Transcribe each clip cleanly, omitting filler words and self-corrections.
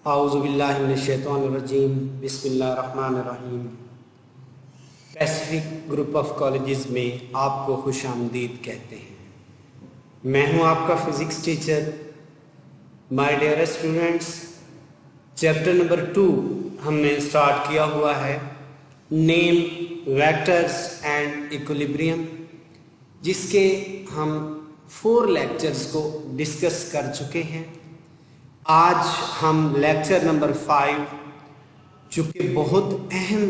आऊज़ुबिल्लाहिमिनश्शैतानिर्रजीम बिस्मिल्लाहिर्रहमानिर्रहीम। Pacific group of colleges में आपको खुशामदीद कहते हैं। मैं हूं आपका physics teacher. My dear students, chapter number 2 हमने स्टार्ट किया हुआ है, नेम वेक्टर्स एंड इक्विलिब्रियम, जिसके हम 4 लेक्चर्स को डिस्कस कर चुके हैं। आज हम लेक्चर नंबर 5, जो कि बहुत अहम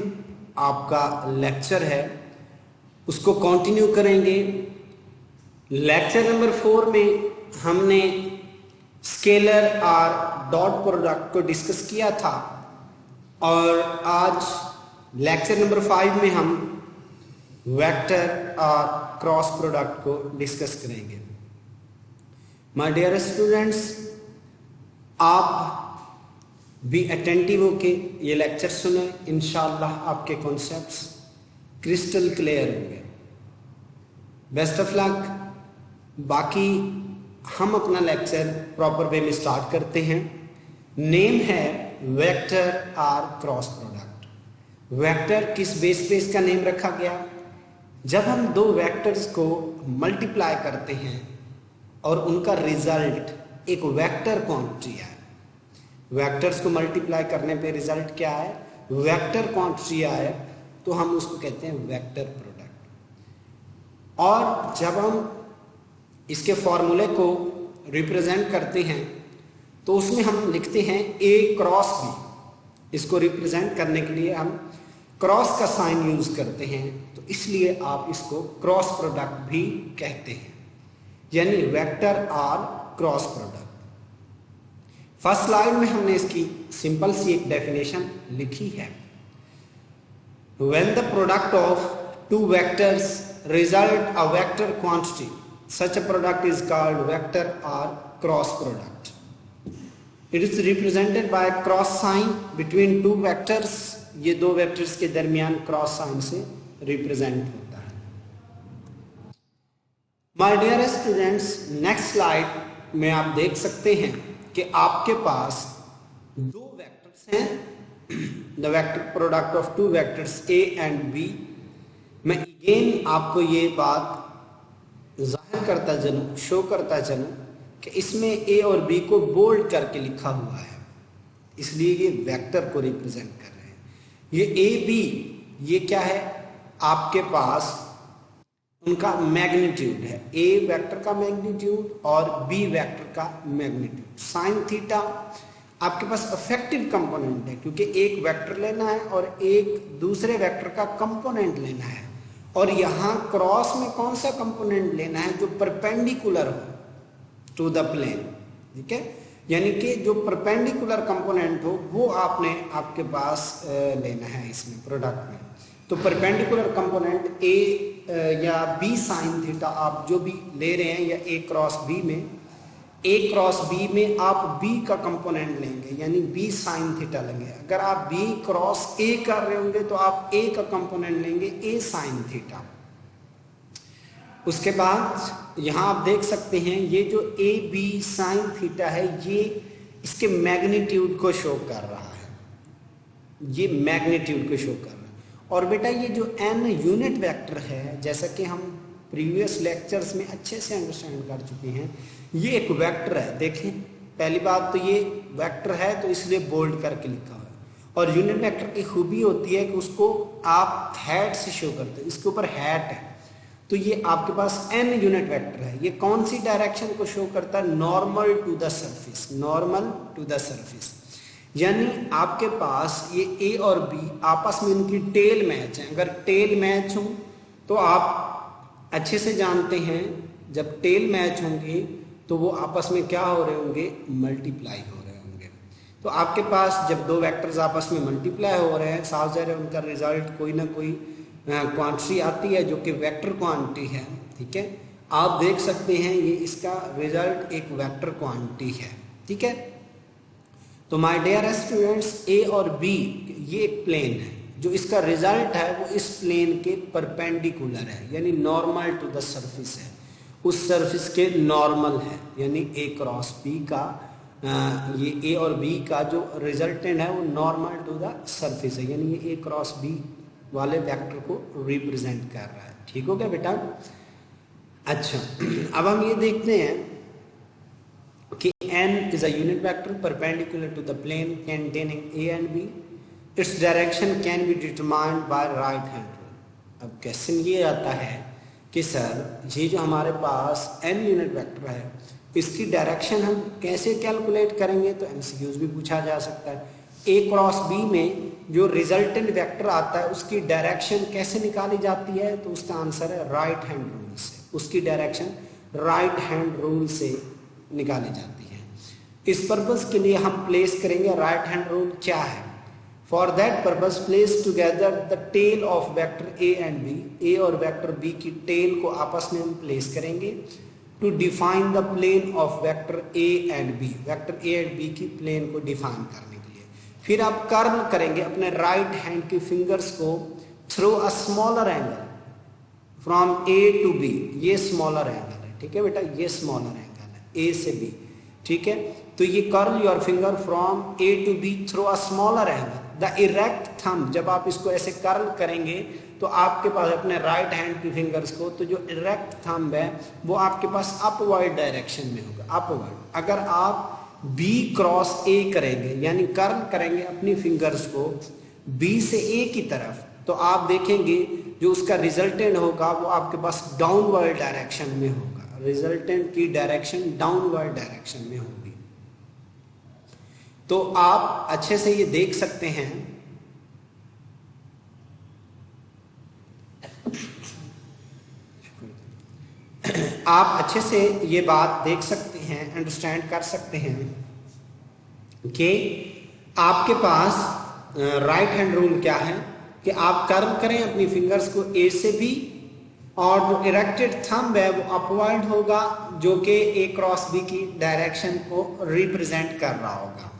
आपका लेक्चर है, उसको कंटिन्यू करेंगे। लेक्चर नंबर 4 में हमने स्केलर और डॉट प्रोडक्ट को डिस्कस किया था और आज लेक्चर नंबर 5 में हम वेक्टर और क्रॉस प्रोडक्ट को डिस्कस करेंगे। माय डियर स्टूडेंट्स, आप भी अटेंटिव होके ये लेक्चर सुने, इंशाअल्लाह आपके कॉन्सेप्ट्स क्रिस्टल क्लियर होंगे। Best of luck. बाकी हम अपना लेक्चर प्रॉपर वे में स्टार्ट करते हैं। नेम है वेक्टर और क्रॉस प्रोडक्ट। वेक्टर किस बेस पे इसका नेम रखा गया? जब हम 2 वेक्टर्स को मल्टीप्लाई करते हैं और उनका रिजल्ट एक वेक्टर क्वांटिटी है। वेक्टर्स को मल्टीप्लाई करने पे रिजल्ट क्या है? वेक्टर क्वांटिटी आए तो हम उसको कहते हैं वेक्टर प्रोडक्ट। और जब हम इसके फॉर्मूले को रिप्रेजेंट करते हैं तो उसमें हम लिखते हैं A क्रॉस B। इसको रिप्रेजेंट करने के लिए हम क्रॉस का साइन यूज करते हैं, तो इसलिए आप इसको क्रॉस प्रोडक्ट भी कहते हैं, यानी वेक्टर और क्रॉस प्रोडक्ट। फर्स्ट स्लाइड में हमने इसकी सिंपल सी एक डेफिनेशन लिखी है। When the product of 2 vectors result a vector quantity, such a product is called vector और cross product. It is represented by cross sign between 2 vectors. ये 2 vectors के दरमियान क्रॉस साइन से रिप्रेजेंट होता है। My dear students, next slide में आप देख सकते हैं कि आपके पास 2 वेक्टर्स हैं, the vector product of 2 vectors A and B। मैं अगेन आपको ये बात जाहिर करता चलूं, शो करता चलूं कि इसमें A और B को बोल्ड करके लिखा हुआ है, इसलिए ये वेक्टर को रिप्रेजेंट कर रहे हैं। ये A B ये क्या है? आपके पास उनका मैग्नीट्यूड है। A वेक्टर का मैग्नीट्यूड और B वेक्टर का मैग्नीट्यूड। साइन थीटा आपके पास अफेक्टिव कंपोनेंट है, क्योंकि एक वेक्टर लेना है और एक दूसरे वेक्टर का कंपोनेंट लेना है। और यहाँ क्रॉस में कौन सा कंपोनेंट लेना है? जो परपेंडिकुलर हो टू द प्लेन, ठीक है, यानी कि जो परपेंडिकुलर कंपोनेंट हो वो आपके पास लेना है इसमें प्रोडक्ट में। तो परपेंडिकुलर कंपोनेंट A या B साइन थीटा आप जो भी ले रहे हैं, या A क्रॉस B में, A क्रॉस B में आप B का कंपोनेंट लेंगे, यानी B साइन थीटा लेंगे। अगर आप B क्रॉस A कर रहे होंगे तो आप A का कंपोनेंट लेंगे A साइन थीटा। उसके बाद यहाँ आप देख सकते हैं ये जो A B साइन थीटा है, ये इसके मैग्नीट्यूड को शो कर रहा है, ये मैग्नीट्यूड को शो कर रहा है। और बेटा ये जो n यूनिट वेक्टर है, जैसा कि हम प्रीवियस लेक्चर्स में अच्छे से अंडरस्टैंड कर चुके हैं, ये एक वेक्टर है। देखें, पहली बात तो ये वेक्टर है तो इसलिए बोल्ड करके लिखा हुआ है। और यूनिट वेक्टर की खूबी होती है कि उसको आप हैट से शो करते हैं, इसके ऊपर हैट है, तो ये आपके पास n यूनिट वेक्टर है। ये कौन सी डायरेक्शन को शो करता है? Normal to the surface, normal to the surface. यानी आपके पास ये A और B आपस में इनकी टेल मैच है। अगर टेल मैच हो तो आप अच्छे से जानते हैं, जब टेल मैच होंगे तो वो आपस में क्या हो रहे होंगे? मल्टीप्लाई हो रहे होंगे। तो आपके पास जब 2 वेक्टर्स आपस में मल्टीप्लाई हो रहे हैं, साफ ज़ाहिर है उनका रिजल्ट कोई ना कोई क्वांटिटी आती है जो कि वेक्टर क्वांटिटी है, ठीक है। आप देख सकते हैं ये इसका रिजल्ट एक वेक्टर क्वांटिटी है, ठीक है। तो माय डियर स्टूडेंट्स, A और B ये एक प्लेन है, जो इसका रिजल्ट है वो इस प्लेन के परपेंडिकुलर है, यानी नॉर्मल टू द सरफेस है, उस सरफेस के नॉर्मल है, यानी A क्रॉस B का ये ए और बी का जो रिजल्टेंट है वो नॉर्मल टू द सरफेस है, यानी ये ए क्रॉस बी वाले वेक्टर को रिप्रेजेंट कर रहा है। ठीक हो गया बेटा? अच्छा, अब हम ये देखते हैं कि n is a unit vector perpendicular to the plane containing a and b. Its direction can be determined by right hand rule. अब क्वेश्चन ये आता है कि सर ये जो हमारे पास n यूनिट वेक्टर है इसकी डायरेक्शन हम कैसे कैलकुलेट करेंगे? तो एमसीक्यूज भी पूछा जा सकता है। a क्रॉस b में जो रिजल्टेंट वेक्टर आता है उसकी डायरेक्शन कैसे निकाली जाती है? तो उसका आंसर है राइट हैंड रूल से। उसकी डायरेक्शन राइट हैंड रूल से निकाली जाती है। इस पर्पस के लिए हम प्लेस करेंगे राइट हैंड रूल क्या है। For that purpose place together the tail of vector A and B. A और वेक्टर बी की टेल को आपस में हम प्लेस करेंगे to define the plane of vector A and B. Vector A and B की प्लेन को define करने के लिए फिर आप कर्ल करेंगे अपने राइट हैंड की फिंगर्स को through a smaller angle from A to B. ये स्मॉलर एंगल है, ठीक है बेटा, ये स्मॉलर एंगल है ए से बी, ठीक है। तो ये curl your finger from A to B through a smaller angle. The erect thumb, जब आप इसको ऐसे कर्ल करेंगे तो आपके पास अपने राइट हैंड की फिंगर्स को, तो जो इरेक्ट थंब है वो आपके पास अपवर्ड डायरेक्शन में होगा, अपवर्ड। अगर आप बी क्रॉस ए करेंगे यानी कर्ल करेंगे अपनी फिंगर्स को बी से ए की तरफ, तो आप देखेंगे जो उसका रिजल्टेंट होगा वो आपके पास डाउनवर्ड डायरेक्शन में होगा। रिजल्टेंट की डायरेक्शन डाउनवर्ड डायरेक्शन में होगी। तो आप अच्छे से ये देख सकते हैं आप अच्छे से ये बात देख सकते हैं, अंडरस्टैंड कर सकते हैं कि आपके पास राइट हैंड रूल क्या है कि आप कर्ल करें अपनी फिंगर्स को ए से बी और जो इरेक्टेड थंब है वो अपवर्ड होगा जो कि ए क्रॉस बी की डायरेक्शन को रिप्रेजेंट कर रहा होगा।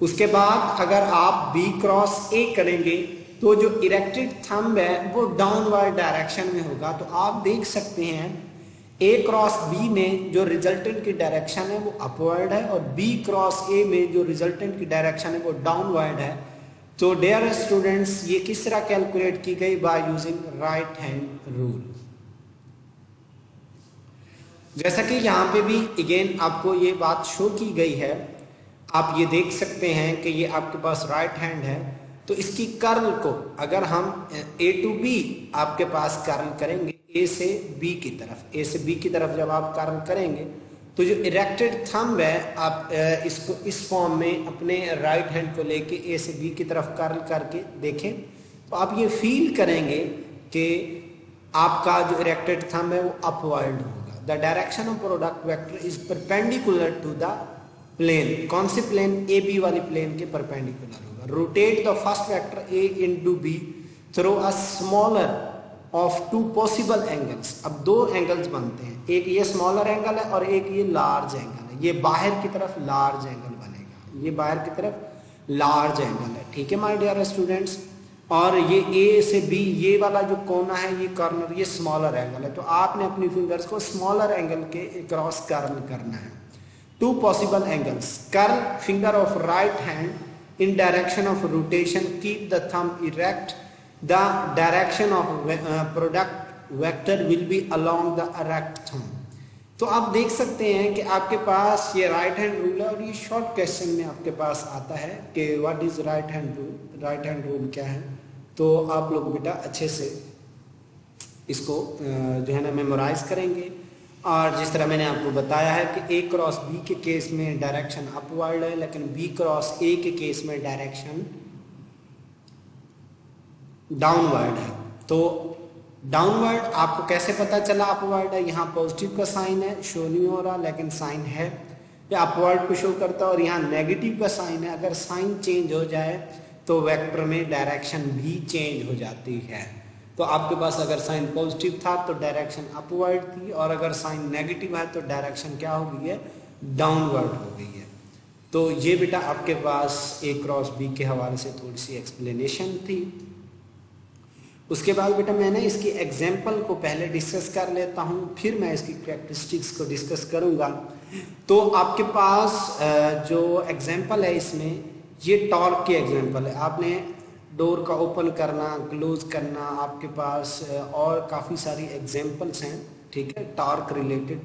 उसके बाद अगर आप बी क्रॉस ए करेंगे तो जो इरेक्टेड थंब है वो डाउनवर्ड डायरेक्शन में होगा। तो आप देख सकते हैं ए क्रॉस बी में जो रिजल्टेंट की डायरेक्शन है वो अपवर्ड है और बी क्रॉस ए में जो रिजल्टेंट की डायरेक्शन है वो डाउनवर्ड है। तो डियर स्टूडेंट्स, ये किस तरह कैलकुलेट की गई? By using right hand rule. जैसा कि यहाँ पे भी अगेन आपको ये बात शो की गई है, आप ये देख सकते हैं कि ये आपके पास राइट हैंड है, तो इसकी कर्ल को अगर हम ए टू बी आपके पास कर्ल करेंगे ए से बी की तरफ, ए से बी की तरफ जब आप कर्ल करेंगे तो जो इरेक्टेड थंब है आप इसको इस फॉर्म में अपने राइट हैंड को लेके ए से बी की तरफ कर्ल करके देखें तो आप ये फील करेंगे कि आपका जो इरेक्टेड थंब है वो अपवर्ड होगा। The direction of product vector is perpendicular to the plane. कौन से प्लेन? ए बी वाली प्लेन के परपेंडिकुलर होगा। Rotate the first vector A into B through a smaller of two possible angles. अब दो एंगल्स बनते हैं, एक ये स्मॉलर एंगल है और एक ये लार्ज एंगल है। ये बाहर की तरफ लार्ज एंगल बनेगा, ये बाहर की तरफ लार्ज एंगल है, ठीक है माय डियर स्टूडेंट्स। और ये ए से बी ये वाला जो कोना है, ये कॉर्नर, ये स्मॉलर एंगल है। तो आपने अपनी फिंगर्स को स्मॉलर एंगल के क्रॉस कर्ल करना है। Two possible angles. Curl finger of right hand in direction of rotation. Keep the thumb erect. The direction of product vector will be along the erect thumb. तो आप देख सकते हैं कि आपके पास ये राइट हैंड रूल है और ये शॉर्ट क्वेश्चन में आपके पास आता है कि what is right hand rule, right hand rule क्या है। तो आप लोग बेटा अच्छे से इसको जो है ना मेमोराइज करेंगे। और जिस तरह मैंने आपको बताया है कि ए क्रॉस बी के केस में डायरेक्शन अपवर्ड है, लेकिन बी क्रॉस ए के केस में डायरेक्शन डाउनवर्ड है। तो डाउनवर्ड आपको कैसे पता चला अपवर्ड है? यहाँ पॉजिटिव का साइन है, शो नहीं हो रहा लेकिन साइन है, या अपवर्ड को शो करता है। और यहाँ नेगेटिव का साइन है। अगर साइन चेंज हो जाए तो वेक्टर में डायरेक्शन भी चेंज हो जाती है। तो आपके पास अगर साइन पॉजिटिव था तो डायरेक्शन अपवर्ड थी, और अगर साइन नेगेटिव है तो डायरेक्शन क्या हो गई है? डाउनवर्ड हो गई है। तो ये बेटा आपके पास ए क्रॉस बी के हवाले से थोड़ी सी एक्सप्लेनेशन थी। उसके बाद बेटा मैं ना इसकी एग्जाम्पल को पहले डिस्कस कर लेता हूँ, फिर मैं इसकी कैरेक्टरिस्टिक्स को डिस्कस करूँगा। तो आपके पास जो एग्जाम्पल है इसमें ये टॉर्क की एग्जाम्पल है। आपने डोर का ओपन करना, क्लोज करना, आपके पास और काफ़ी सारी एग्जाम्पल्स हैं, ठीक है, टॉर्क रिलेटेड।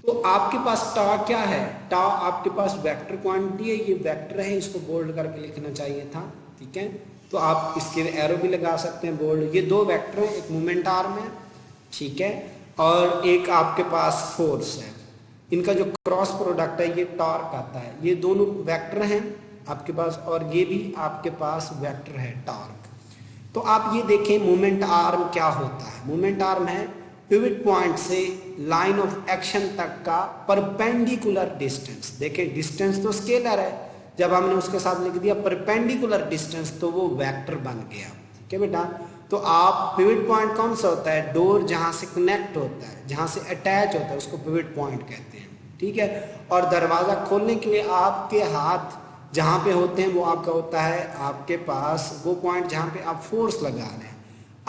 तो आपके पास टॉर्क क्या है? टॉर्क आपके पास वेक्टर क्वांटिटी है, ये वेक्टर है, इसको बोल्ड करके लिखना चाहिए था, ठीक है। तो आप इसके एरो भी लगा सकते हैं बोल्ड। ये दो वेक्टर हैं, एक मोमेंट आर्म है, ठीक है, और एक आपके पास फोर्स है। इनका जो क्रॉस प्रोडक्ट है ये टॉर्क आता है। ये दोनों वेक्टर हैं आपके पास और ये भी आपके पास वेक्टर है टॉर्क। तो आप ये देखें मोमेंट आर्म क्या होता है। मोमेंट आर्म है पिवट पॉइंट से लाइन ऑफ एक्शन तक का परपेंडिकुलर डिस्टेंस। देखें डिस्टेंस तो स्केलर है, जब हमने उसके साथ लिख दिया परपेंडिकुलर डिस्टेंस तो वो वेक्टर बन गया, ठीक है बेटा। तो आप पिवट पॉइंट कौन सा होता है? डोर जहां से कनेक्ट होता है, जहां से अटैच होता है, उसको पिवट पॉइंट कहते हैं, ठीक है। और दरवाजा खोलने के लिए आपके हाथ जहां पे होते हैं वो आपका होता है आपके पास वो पॉइंट जहां पे आप फोर्स लगा रहे हैं।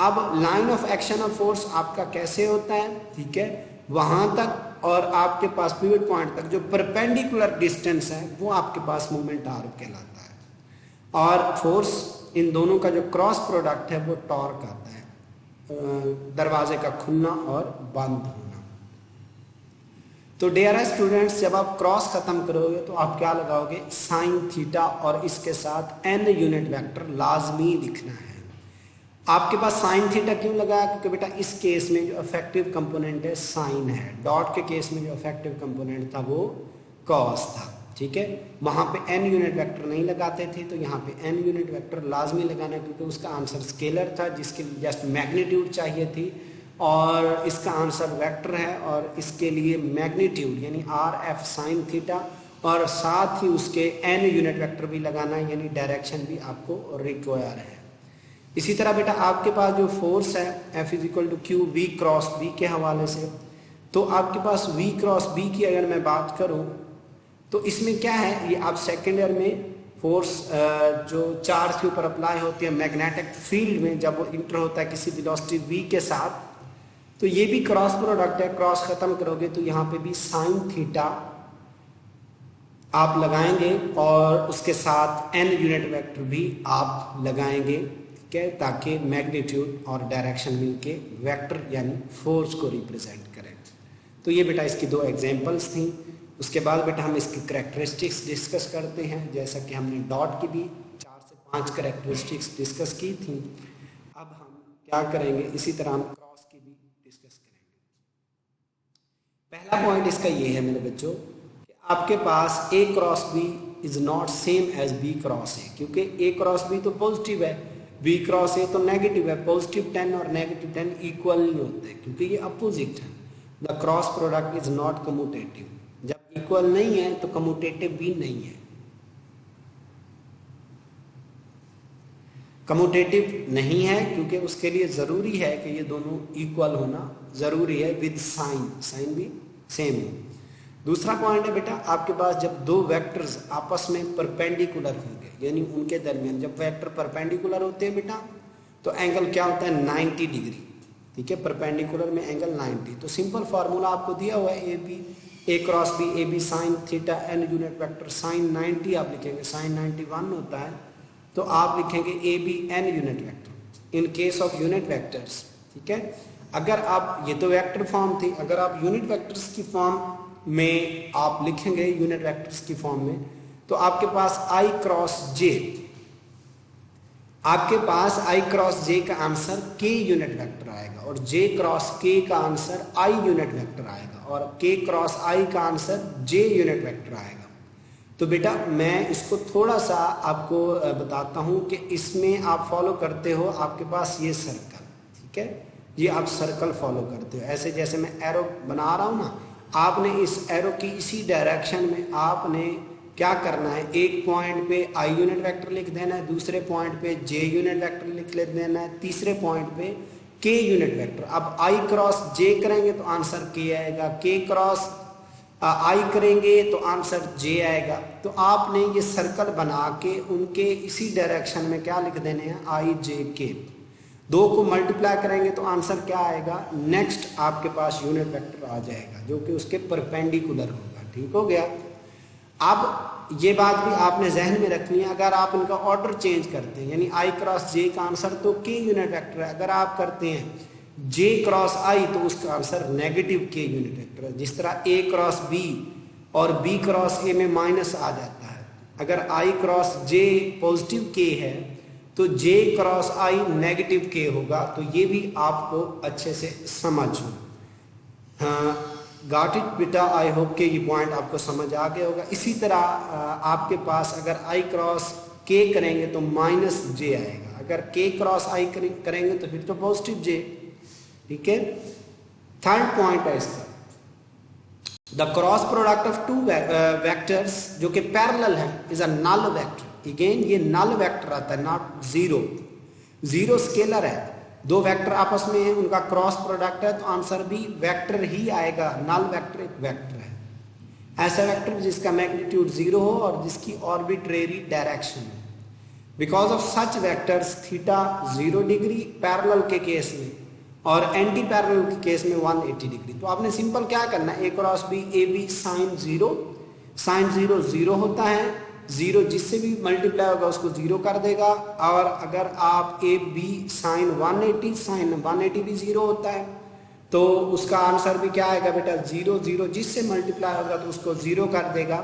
अब line of action of force आपका कैसे होता है, ठीक है, वहां तक और आपके पास पिवट पॉइंट तक जो परपेंडिकुलर डिस्टेंस है वो आपके पास मोमेंट आर्म कहलाता है। और फोर्स इन दोनों का जो क्रॉस प्रोडक्ट है वो टॉर्क आता है, दरवाजे का खुलना और बंद होना। तो डियर स्टूडेंट्स, जब आप क्रॉस खत्म करोगे तो आप क्या लगाओगे? साइन थीटा और इसके साथ n यूनिट वेक्टर लाजमी लिखना है। आपके पास साइन थीटा क्यों लगाया? क्योंकि बेटा इस केस में जो इफेक्टिव कंपोनेंट है साइन है, डॉट के केस में जो इफेक्टिव कंपोनेंट था वो कॉस था, ठीक है। वहां पे n यूनिट वेक्टर नहीं लगाते थे, तो यहाँ पे n यूनिट वेक्टर लाजमी लगाना है क्योंकि उसका आंसर स्केलर था जिसके जस्ट मैग्नीट्यूड चाहिए थी, और इसका आंसर वेक्टर है और इसके लिए मैग्नीट्यूड यानी आर एफ साइन थीटा और साथ ही उसके n यूनिट वेक्टर भी लगाना है, यानी डायरेक्शन भी आपको रिक्वायर है। इसी तरह बेटा आपके पास जो फोर्स है F equal to q v cross B के हवाले से, तो आपके पास V क्रॉस बी की अगर मैं बात करूं तो इसमें क्या है, ये आप सेकेंड ईयर में फोर्स जो चार्ज के ऊपर अप्लाई होती है मैग्नेटिक फील्ड में जब वो इंटर होता है किसी वेलोसिटी V के साथ, तो ये भी क्रॉस प्रोडक्ट है। क्रॉस खत्म करोगे तो यहाँ पे भी साइन थीटा आप लगाएंगे और उसके साथ n यूनिट वेक्टर भी आप लगाएंगे, ताकि मैग्नीट्यूड और डायरेक्शन मिलके वेक्टर यानी फोर्स को रिप्रेजेंट करें। तो ये बेटा इसकी दो एग्जांपल्स थी। उसके बाद बेटा हम इसकी कैरेक्टरिस्टिक्स डिस्कस करते हैं, जैसा कि हमने डॉट की भी 4 से 5 कैरेक्टरिस्टिक्स डिस्कस की थी। अब हम क्या करेंगे, इसी तरह हम क्रॉस की भी डिस्कस करेंगे। पहला पॉइंट इसका ये है मेरे बच्चों कि आपके पास A cross B is not same as B cross A, क्योंकि ए क्रॉस बी तो पॉजिटिव है, बी क्रॉस ए तो नेगेटिव है। पॉजिटिव 10 और नेगेटिव 10 इक्वल नहीं होते क्योंकि ये अपोजिट है। The cross product is not commutative. जब इक्वल नहीं है तो कम्यूटेटिव भी नहीं है। कम्यूटेटिव नहीं है क्योंकि उसके लिए जरूरी है कि ये दोनों इक्वल होना जरूरी है विद साइन, साइन भी सेम हो। दूसरा पॉइंट है बेटा आपके पास जब दो वेक्टर्स आपस में परपेंडिकुलर होंगे, यानी उनके दरमियान जब वेक्टर परपेंडिकुलर होते हैं बेटा तो एंगल क्या होता है 90 डिग्री, ठीक है। परपेंडिकुलर में एंगल 90। तो सिंपल फार्मूला आपको दिया हुआ है A cross B A B sine theta n unit vector sine 90 आप लिखेंगे, साइन 91 होता है तो आप लिखेंगे A B n unit vector in case of unit vectors, ठीक है। अगर आप ये तो वेक्टर फॉर्म थी, अगर आप यूनिट वेक्टर्स की फॉर्म में आप लिखेंगे यूनिट वेक्टर्स की फॉर्म में तो आपके पास i क्रॉस j, आपके पास i क्रॉस j का आंसर k यूनिट वेक्टर आएगा और j क्रॉस k का आंसर i यूनिट वेक्टर आएगा और k क्रॉस i का आंसर j यूनिट वेक्टर आएगा। तो बेटा मैं इसको थोड़ा सा आपको बताता हूं कि इसमें आप फॉलो करते हो, आपके पास ये सर्कल, ठीक है, ये आप सर्कल फॉलो करते हो। ऐसे जैसे मैं एरो बना रहा हूं ना, आपने इस एरो की इसी डायरेक्शन में आपने क्या करना है, एक पॉइंट पे i यूनिट वेक्टर लिख देना है, दूसरे पॉइंट पे j यूनिट वेक्टर लिख देना है, तीसरे पॉइंट पे k यूनिट वेक्टर। अब i क्रॉस j करेंगे तो आंसर k आएगा, k क्रॉस i करेंगे तो आंसर j आएगा। तो आपने ये सर्कल बना के उनके इसी डायरेक्शन में क्या लिख देने हैं i j k। दो को मल्टीप्लाई करेंगे तो आंसर क्या आएगा, नेक्स्ट आपके पास यूनिट वेक्टर आ जाएगा जो कि उसके परपेंडिकुलर होगा। ठीक हो गया। अब ये बात भी आपने जहन में रखनी है, अगर आप इनका ऑर्डर चेंज करते हैं यानी आई क्रॉस जे का आंसर तो के यूनिट वेक्टर है, अगर आप करते हैं जे क्रॉस आई तो उसका आंसर नेगेटिव के यूनिट वेक्टर है। जिस तरह ए क्रॉस बी और बी क्रॉस ए में माइनस आ जाता है, अगर आई क्रॉस जे पॉजिटिव के है तो जे क्रॉस आई नेगेटिव के होगा। तो ये भी आपको अच्छे से समझो। हाँ, गॉट इट बेटा, आई होप के ये पॉइंट आपको समझ आ गया होगा। इसी तरह आपके पास अगर आई क्रॉस के करेंगे तो माइनस जे आएगा, अगर के क्रॉस आई करेंगे तो फिर तो पॉजिटिव जे। ठीक है। थर्ड पॉइंट है इसका, the cross product of two vectors जो कि पैरेलल है is a null vector. Again ये नल वेक्टर आता है, नॉट जीरो। जीरो स्केलर है, दो वेक्टर आपस में है, उनका क्रॉस प्रोडक्ट है तो आंसर भी वेक्टर ही आएगा। नल वेक्टर एक वेक्टर है, ऐसा वेक्टर जिसका मैग्नीट्यूड जीरो हो और जिसकी ऑर्बिट्रेरी डायरेक्शन है। Because of such vectors theta 0 degree parallel के केस में और एंटी पैरेलल के केस में 180 डिग्री। तो आपने सिंपल क्या करना है, A cross B A B sine zero, sine zero zero होता है, जीरो जिससे भी मल्टीप्लाई होगा उसको जीरो कर देगा। और अगर आप ए बी साइन 180, साइन 180 भी जीरो होता है तो उसका आंसर भी क्या आएगा बेटा, जीरो। जीरो जिससे मल्टीप्लाई होगा तो उसको जीरो कर देगा।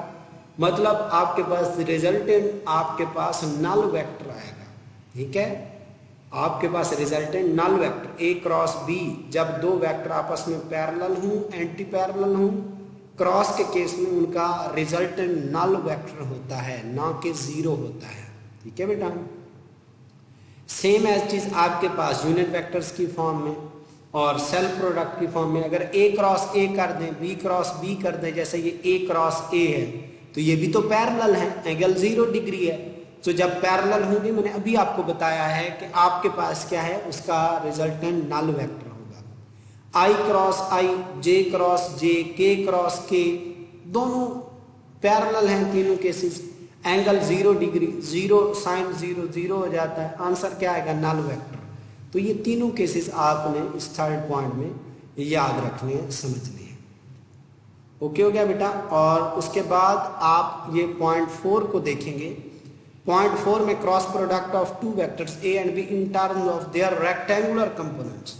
मतलब आपके पास रिजल्टेंट आपके पास नल वेक्टर आएगा। ठीक है, आपके पास resultant null vector A cross B, जब दो वेक्टर आपस में पैरेलल हों, एंटी पैरेलल हों, क्रॉस के केस में उनका रिजल्टेंट नल वेक्टर होता है, ना कि जीरो होता है। ठीक है बेटा। सेम एज चीज आपके पास यूनिट वेक्टर्स की फॉर्म में और सेल्फ प्रोडक्ट की फॉर्म में अगर ए क्रॉस ए कर दें, बी क्रॉस बी कर दें, जैसे ये ए क्रॉस ए है तो ये भी तो पैरेलल है, एंगल 0 डिग्री है। तो जब पैरेलल होंगे, मैंने अभी आपको बताया है कि आपके पास क्या है, उसका रिजल्टेंट नल वेक्टर होगा। आई क्रॉस आई, जे क्रॉस जे, के क्रॉस के, दोनों पैरेलल हैं तीनों केसेस, एंगल 0 डिग्री, 0 साइन 0 0 हो जाता है, आंसर क्या आएगा, नल वेक्टर। तो ये तीनों केसेस आपने इस थर्ड पॉइंट में याद रखने हैं, समझने हैं। ओके हो गया बेटा। और उसके बाद आप ये पॉइंट 4 को देखेंगे। पॉइंट 4 में cross product of two vectors A and be in terms of their rectangular components.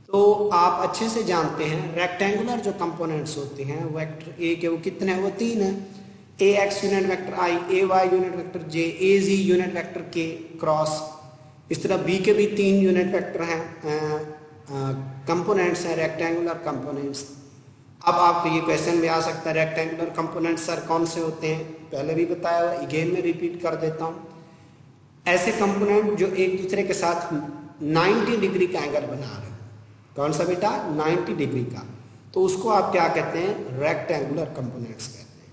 तो आप अच्छे से जानते हैं रेक्टेंगुलर जो कंपोनेंट्स होते हैं वेक्टर ए के, वो कितने हैं, वो 3 हैं। ए x unit vector i, A y unit vector J, A z unit vector के क्रॉस। इस तरह बी के भी 3 यूनिट वेक्टर हैं, कंपोनेंट्स हैं, रेक्टेंगुलर कंपोनेंट्स। अब आपको ये क्वेश्चन भी आ सकता है, रेक्टेंगुलर कंपोनेंट सर कौन से होते हैं, पहले भी बताया हुआ, अगेन में रिपीट कर देता हूँ। ऐसे कंपोनेंट जो एक दूसरे के साथ 90 डिग्री का एंगल बना रहे हैं। कौन सा बेटा, 90 डिग्री का, तो उसको आप क्या कहते हैं, रेक्टेंगुलर कंपोनेंट्स कहते हैं।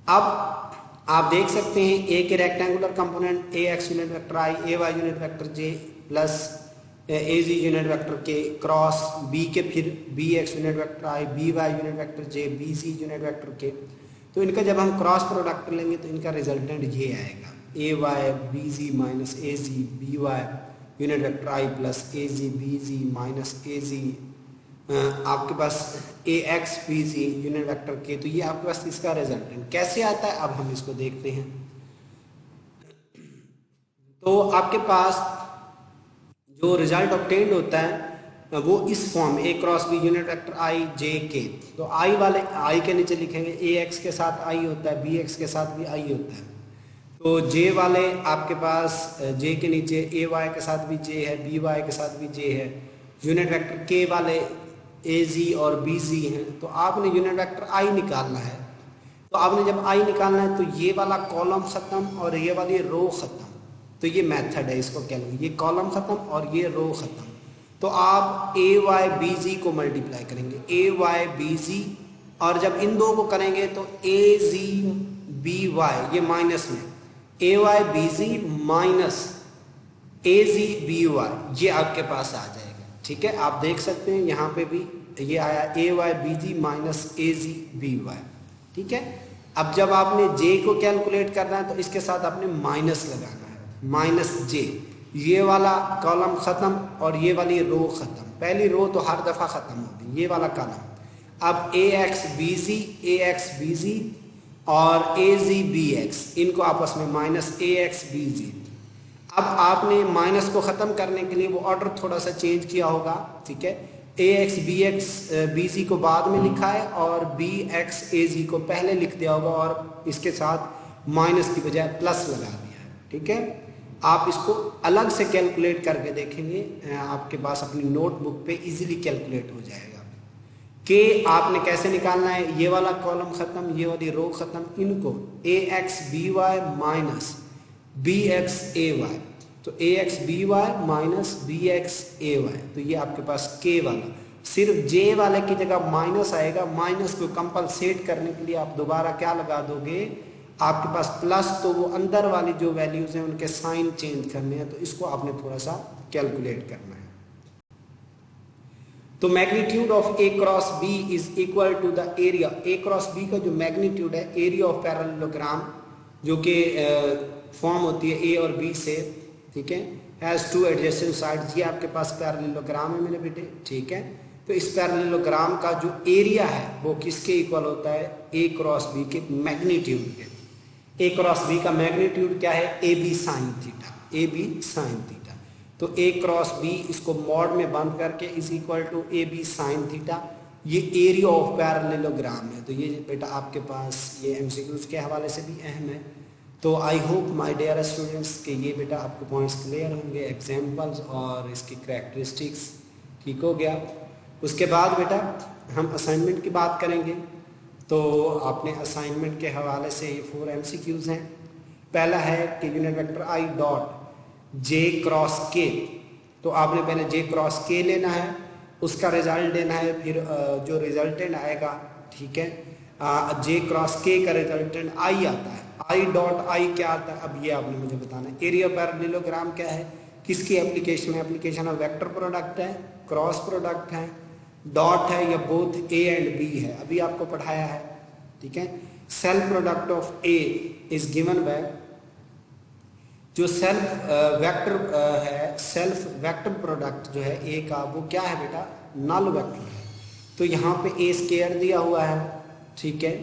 अब आप देख सकते हैं ए के rectangular component A x unit vector i, A y unit vector j plus A z unit vector के क्रॉस बी के फिर B x unit vector i, B Y unit vector j, B c unit vector के। तो इनका जब हम cross product लेंगे तो इनका रिजल्टेंट ये आएगा, A Y B Z minus A Z B Y unit vector I plus A Z B Z minus A Z आपके पास A X B Z unit vector के। तो ये आपके पास इसका रिजल्टेंट कैसे आता है, अब हम इसको देखते हैं। तो आपके पास जो रिजल्ट ऑब्टेन्ड होता है वो इस फॉर्म ए क्रॉस बी यूनिट वेक्टर आई जे के। तो आई वाले आई के नीचे लिखेंगे ए एक्स के साथ आई होता है, बी एक्स के साथ भी आई होता है। तो जे वाले आपके पास जे के नीचे ए वाई के साथ भी जे है, बी वाई के साथ भी जे है। यूनिट वेक्टर के वाले ए जी और बी जी हैं। तो आपने यूनिट वेक्टर आई निकालना है। तो आपने जब आई निकालना है तो ये वाला कॉलम खत्म और ये वाली रो खत्म। तो ये मेथड है, इसको क्या लेंगे, ये कॉलम खत्म और ये रो खत्म। तो आप ए वाई बी जी को मल्टीप्लाई करेंगे, ए वाई बी जी, और जब इन दो को करेंगे तो ए जी बी वाई, ये माइनस में ए Y B Z minus A Z B Y, ये आपके पास आ जाएगा। ठीक है, आप देख सकते हैं यहाँ पे भी ये आया ए Y B Z minus A Z B Y. ठीक है, अब जब आपने जे को कैलकुलेट करना है तो इसके साथ आपने माइनस लगाना है, माइनस जे। ये वाला कॉलम खत्म और ये वाली रो खत्म। पहली रो तो हर दफा खत्म होगी, ये वाला कॉलम। अब ए एक्स बी जी और ए जी बी एक्स, इनको आपस में माइनस ए एक्स बी जी। अब आपने माइनस को खत्म करने के लिए वो ऑर्डर थोड़ा सा चेंज किया होगा, ठीक है। ए एक्स बी सी को बाद में लिखा है और बी एक्स ए जी को पहले लिख दिया होगा और इसके साथ माइनस की बजाय प्लस लगा दिया है, ठीक है। आप इसको अलग से कैलकुलेट करके देखेंगे, आपके पास अपनी नोटबुक पे इजीली कैलकुलेट हो जाएगा कि आपने कैसे निकालना है। ये वाला कॉलम खत्म, ये वाली रो खत्म, इनको A X B Y minus B X A Y, तो A X B Y minus B X A Y, तो ये आपके पास के वाला। सिर्फ जे वाले की जगह माइनस आएगा, माइनस को कंपलसेट करने के लिए आप दोबारा क्या लगा दोगे, आपके पास प्लस, तो वो अंदर वाली जो वैल्यूज हैं उनके साइन चेंज करने हैं, तो इसको आपने थोड़ा सा कैलकुलेट करना है। तो magnitude of A cross B is equal to the area, A cross B का जो मैग्नीट्यूड है, एरिया ऑफ पैरेललोग्राम, जो कि फॉर्म होती है ए और बी से, ठीक है, हैज टू एडजेसेंट साइड्स। ये आपके पास पैरेललोग्राम है मेरे बेटे, ठीक है। तो इस पैरेललोग्राम का जो एरिया है वो किसके इक्वल होता है, ए क्रॉस बी के मैग्नीट्यूड के। ए क्रॉस बी का मैग्नीट्यूड क्या है, A B sine theta, A B sine theta. तो ए क्रॉस बी, इसको मॉड में बंद करके, is equal to A B sine theta. ये एरिया ऑफ पैरेललोग्राम है। तो ये बेटा आपके पास ये एमसीक्यूज के हवाले से भी अहम है। तो I hope my dear students कि ये बेटा आपको पॉइंट्स क्लियर होंगे, एग्जाम्पल्स और इसकी कैरेक्टरिस्टिक्स, ठीक हो गया। उसके बाद बेटा हम असाइनमेंट की बात करेंगे। तो आपने असाइनमेंट के हवाले से ये 4 MCQs हैं। पहला है कि unit vector I dot J cross के, तो आपने पहले जे क्रॉस के लेना है, उसका रिजल्ट देना है, फिर जो रिजल्टेंट आएगा, ठीक है, जे क्रॉस के का रिजल्टेंट आई आता है। आई डॉट आई क्या आता है, अब ये आपने मुझे बताना है। एरिया पैरेललोग्राम क्या है, किसकी एप्लीकेशन है, एप्लीकेशन ऑफ वेक्टर प्रोडक्ट है, क्रॉस प्रोडक्ट है, डॉट है, या बोथ ए एंड बी है, अभी आपको पढ़ाया है, ठीक है। Self product of A is given by, जो सेल्फ वेक्टर है, सेल्फ वेक्टर प्रोडक्ट जो है ए का, वो क्या है बेटा, नल वेक्टर है। तो यहाँ पे ए स्क्वायर दिया हुआ है, ठीक है,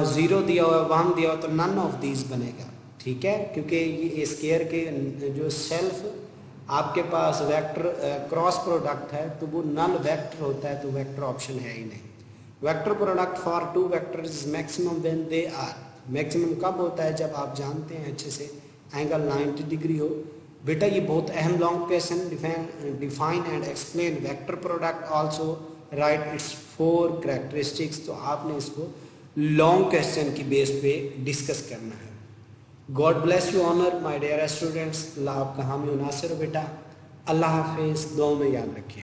0 दिया हुआ है, 1 दिया हुआ, तो नन ऑफ दीज बनेगा, ठीक है, क्योंकि ये स्क्वायर के जो सेल्फ आपके पास वेक्टर क्रॉस प्रोडक्ट है तो वो नल वेक्टर होता है, तो वेक्टर ऑप्शन है ही नहीं। Vector product for 2 vectors is maximum when they are, maximum कब होता है, जब आप जानते हैं अच्छे से एंगल 90 डिग्री हो। बेटा ये बहुत अहम long question, define and explain vector product also write its 4 characteristics. तो आपने इसको लॉन्ग क्वेश्चन की बेस पे डिस्कस करना है। God bless you honour my dear students, अल्लाह आपका हामी नासिर हो बेटा। अल्लाह हाफिज़, दुआ में याद रखिए।